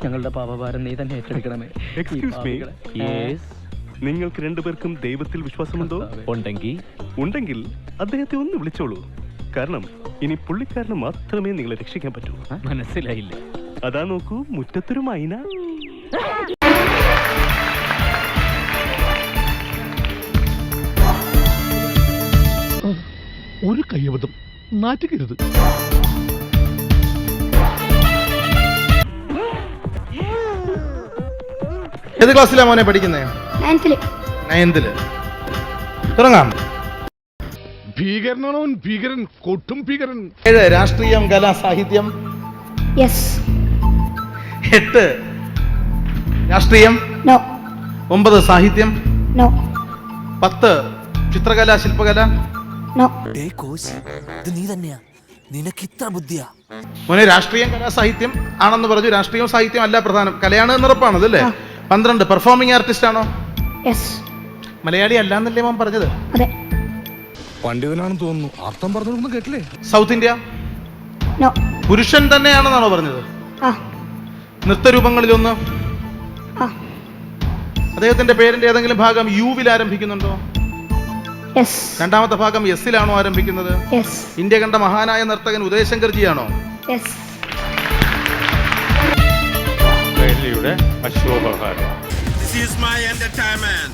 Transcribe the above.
ഞങ്ങളുടെ പാപഭാരം നീ തന്നെ ഏറ്റെടുക്കണമേ. നിങ്ങൾക്ക് രണ്ടുപേർക്കും ദൈവത്തിൽ വിശ്വാസമുണ്ടോ? ഉണ്ടെങ്കിൽ അദ്ദേഹത്തെ ഒന്ന് വിളിച്ചോളൂ. കാരണം ഇനി പുള്ളിക്കാരന് മാത്രമേ നിങ്ങളെ രക്ഷിക്കാൻ പറ്റൂ. മനസ്സിലായില്ല. അതാ നോക്കൂ, മുറ്റത്തൊരു മൈന. ഒരു കയ്യബദ്ധം, നാറ്റുകരുത്. ഏത് ക്ലാസ്സിലാ മോനെ പഠിക്കുന്നേ? നയൻത്തില്. തുടങ്ങാം. ഭീകരനാണോ ഭീകരൻ, കൊട്ടും ഭീകരൻ. 7 രാഷ്ട്രീയം, കല, സാഹിത്യം. 8 രാഷ്ട്രീയം. 9 സാഹിത്യം. 10 ചിത്രകല, ശില്പകല. നിനക്ക് ഇത്ര ബുദ്ധിയാ? മോനെ രാഷ്ട്രീയം, കല, സാഹിത്യം ആണെന്ന് പറഞ്ഞു. രാഷ്ട്രീയവും സാഹിത്യം അല്ല പ്രധാനം, കലയാണ് എന്നുറപ്പാണ് അല്ലേ? 12 പെർഫോമിംഗ് ആർട്ടിസ്റ്റ് ആണോ? മലയാളി അല്ലാന്നല്ലേ മോൻ പറഞ്ഞത്? പണ്ഡിതനാണെന്ന് തോന്നുന്നു. അർത്ഥം പറഞ്ഞൊന്നും കേട്ടില്ലേ? South India. പുരുഷൻ തന്നെയാണെന്നാണോ പറഞ്ഞത്? നൃത്തരൂപങ്ങളിലൊന്ന്. അദ്ദേഹത്തിന്റെ പേരിന്റെ ഏതെങ്കിലും ഭാഗം യുവിൽ ആരംഭിക്കുന്നുണ്ടോ? രണ്ടാമത്തെ ഭാഗം എസിലാണോ ആരംഭിക്കുന്നത്? ഇന്ത്യ കണ്ട മഹാനായ നർത്തകൻ ഉദയശങ്കർജിയാണോ? അശോകഹാരം. This is my entertainment.